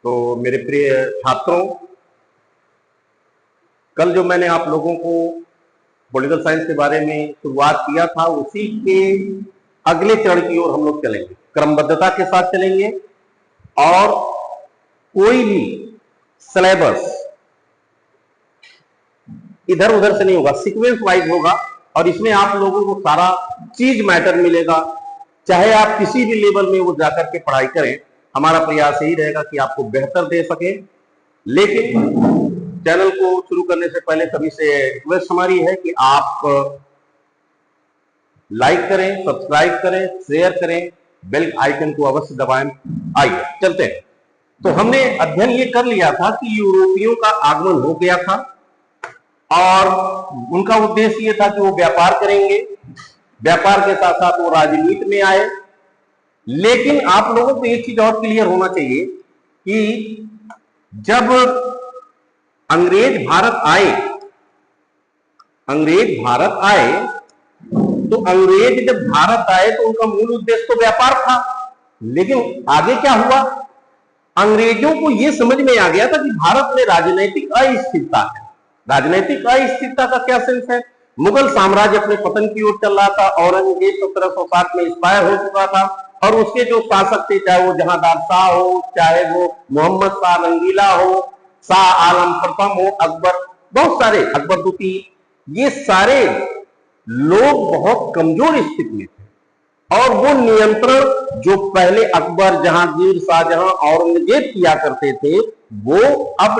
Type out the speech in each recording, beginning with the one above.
तो मेरे प्रिय छात्रों, कल जो मैंने आप लोगों को पॉलिटिकल साइंस के बारे में शुरुआत किया था, उसी के अगले चरण की ओर हम लोग चलेंगे, क्रमबद्धता के साथ चलेंगे और कोई भी सिलेबस इधर उधर से नहीं होगा, सीक्वेंस वाइज होगा और इसमें आप लोगों को सारा चीज मैटर मिलेगा। चाहे आप किसी भी लेवल में वो जाकर के पढ़ाई करें, हमारा प्रयास यही रहेगा कि आपको बेहतर दे सके। लेकिन चैनल को शुरू करने से पहले सभी से रिक्वेस्ट हमारी है कि आप लाइक करें, सब्सक्राइब करें, शेयर करें, बेल आइकन को अवश्य दबाएं। आइए चलते हैं। तो हमने अध्ययन ये कर लिया था कि यूरोपियों का आगमन हो गया था और उनका उद्देश्य ये था कि वो व्यापार करेंगे, व्यापार के साथ साथ वो राजनीति में आए। लेकिन आप लोगों को एक चीज और क्लियर होना चाहिए कि जब अंग्रेज भारत आए तो अंग्रेज जब भारत आए तो उनका मूल उद्देश्य तो व्यापार था। लेकिन आगे क्या हुआ, अंग्रेजों को यह समझ में आ गया था कि भारत में राजनीतिक अस्थिरता है। राजनीतिक अस्थिरता का क्या सेंस है, मुगल साम्राज्य अपने पतन की ओर चल रहा था, औरंगजेब 1760 में एक्सपायर हो चुका था और उसके जो शासक थे, चाहे वो जहांदार शाह हो, चाहे वो मोहम्मद शाह रंगीला हो, शाह आलम प्रथम हो, अकबर, बहुत सारे, अकबर द्वितीय, ये सारे लोग बहुत कमजोर स्थिति में थे और वो नियंत्रण जो पहले अकबर, जहांगीर, शाहजहां, औरंगजेब किया करते थे, वो अब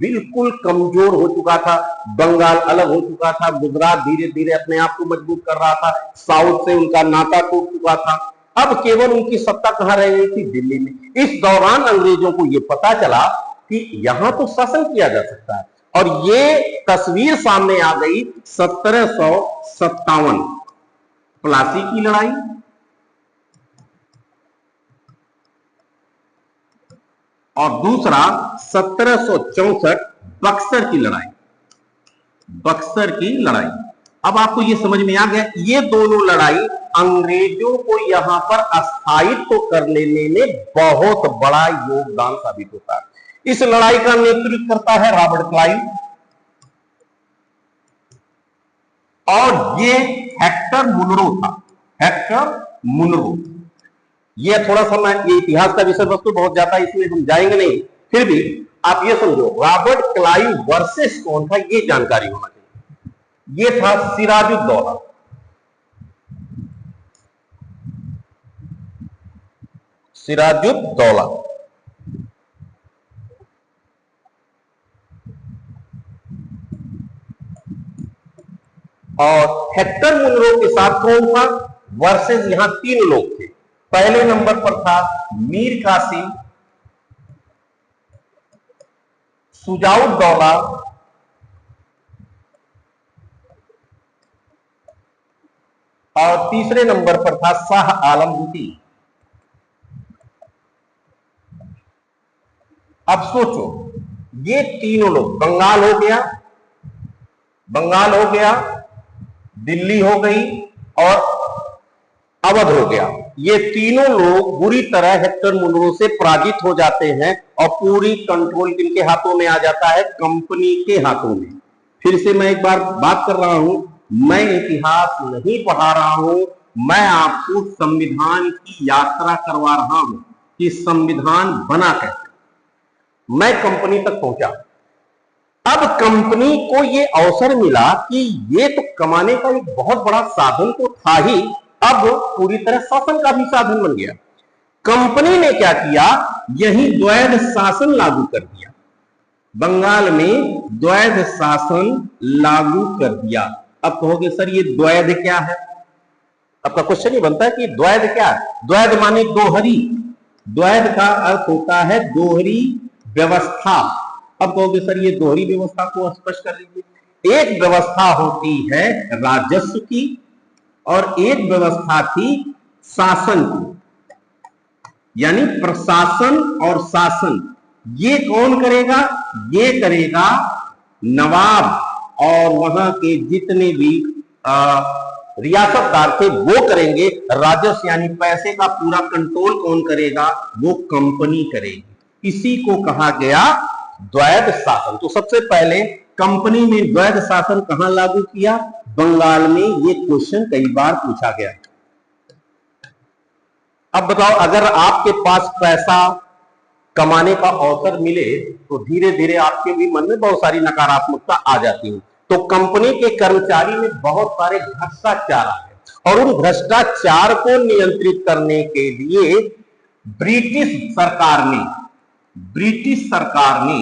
बिल्कुल कमजोर हो चुका था। बंगाल अलग हो चुका था, गुजरात धीरे धीरे अपने आप को मजबूत कर रहा था, साउथ से उनका नाता टूट चुका था। अब केवल उनकी सत्ता कहां रह गई थी, दिल्ली में। इस दौरान अंग्रेजों को यह पता चला कि यहां तो शासन किया जा सकता है और ये तस्वीर सामने आ गई 1757 प्लासी की लड़ाई और दूसरा 1764 बक्सर की लड़ाई। अब आपको यह समझ में आ गया, ये दोनों लड़ाई अंग्रेजों को यहां पर अस्थायित्व कर लेने में बहुत बड़ा योगदान साबित होता है। इस लड़ाई का नेतृत्व करता है रॉबर्ट क्लाइव और ये हेक्टर मुनरो था। ये थोड़ा सा, मैं ये इतिहास का विषय वस्तु बहुत ज्यादा इसमें हम जाएंगे नहीं, फिर भी आप ये समझो रॉबर्ट क्लाइव वर्सेस कौन था, ये जानकारी होना चाहिए। ये था सिराजुद्दौला। और हेक्टर मुनरो के साथ कौन था वर्सेस, यहां 3 लोग थे। पहले नंबर पर था मीर कासिम, शुजाउद्दौला और तीसरे नंबर पर था शाह आलम द्वितीय। अब सोचो, ये तीनों लोग, बंगाल हो गया, दिल्ली हो गई और अवध हो गया, ये तीनों लोग बुरी तरह हेक्टर मुनरो से पराजित हो जाते हैं और पूरी कंट्रोल किनके हाथों में आ जाता है, कंपनी के हाथों में। फिर से मैं एक बार बात कर रहा हूं, मैं इतिहास नहीं पढ़ा रहा हूं, मैं आपको संविधान की यात्रा करवा रहा हूं कि संविधान बना कैसे। मैं कंपनी तक पहुंचा, अब कंपनी को यह अवसर मिला कि ये तो कमाने का एक बहुत बड़ा साधन तो था ही, अब पूरी तरह शासन का भी साधन बन गया। कंपनी ने क्या किया, यही द्वैध शासन लागू कर दिया, बंगाल में द्वैध शासन लागू कर दिया। अब कहोगे सर ये द्वैध क्या है, आपका क्वेश्चन ही बनता है कि द्वैध क्या है। द्वैध माने दोहरी, द्वैध का अर्थ होता है दोहरी व्यवस्था। अब कहोगे सर ये दोहरी व्यवस्था को स्पष्ट कर लीजिए। एक व्यवस्था होती है राजस्व की और एक व्यवस्था थी शासन की, यानी प्रशासन और शासन। ये कौन करेगा, ये करेगा नवाब और वहां के जितने भी रियासतदार थे वो करेंगे। राजस्व यानी पैसे का पूरा कंट्रोल कौन करेगा, वो कंपनी करेगी। इसी को कहा गया द्वैध शासन। तो सबसे पहले कंपनी ने द्वैध शासन कहां लागू किया? बंगाल में। ये क्वेश्चन कई बार पूछा गया। अब बताओ, अगर आपके पास पैसा कमाने का अवसर मिले तो धीरे धीरे आपके भी मन में बहुत सारी नकारात्मकता आ जाती है। तो कंपनी के कर्मचारी में बहुत सारे भ्रष्टाचार है और उन भ्रष्टाचार को नियंत्रित करने के लिए ब्रिटिश सरकार ने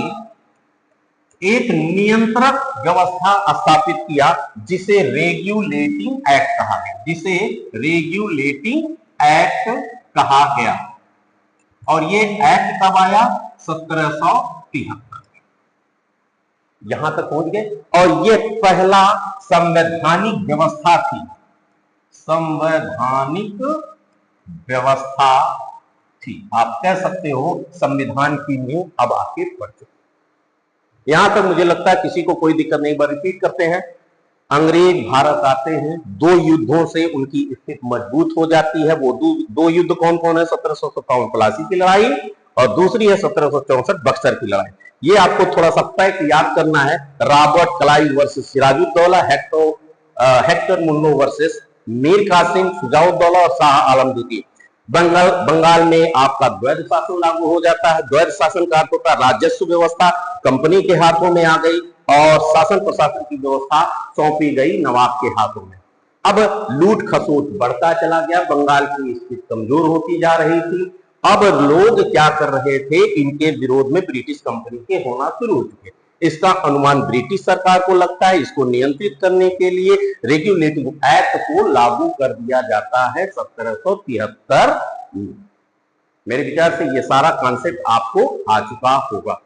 एक नियंत्रक व्यवस्था स्थापित किया जिसे रेगुलेटिंग एक्ट कहा गया। और ये एक्ट कब आया? 1773। यहां तक पहुंच गए। और ये पहला संवैधानिक व्यवस्था थी। आप कह सकते हो संविधान की नींव अब आके पड़ चुकी। यहां तक मुझे लगता है किसी को कोई दिक्कत नहीं। रिपीट करते हैं। अंग्रेज भारत आते हैं, 2 युद्धों से उनकी स्थिति मजबूत हो जाती है। वो दो युद्ध कौन कौन है? 1757 प्लासी की लड़ाई और दूसरी है 1764 बक्सर की लड़ाई। ये आपको थोड़ा सा फैक्ट याद करना है। Robert Clive versus Sirajuddaula, Hector Munro versus Mir Qasim, Shujauddaula और शाह आलम द्वितीय। बंगाल में आपका द्वैध शासन लागू हो जाता है। द्वैध शासन का अर्थ होता है राजस्व व्यवस्था कंपनी के हाथों में आ गई और शासन प्रशासन की व्यवस्था सौंपी गई नवाब के हाथों में। अब लूट खसोट बढ़ता चला गया। बंगाल की स्थिति कमजोर होती जा रही थी। अब लोग क्या कर रहे थे? इनके विरोध में ब्रिटिश कंपनी के होना शुरू हो चुके। इसका अनुमान ब्रिटिश सरकार को लगता है। इसको नियंत्रित करने के लिए रेगुलेटिंग एक्ट को लागू कर दिया जाता है 1773 में। मेरे विचार से ये सारा कॉन्सेप्ट आपको आ चुका होगा।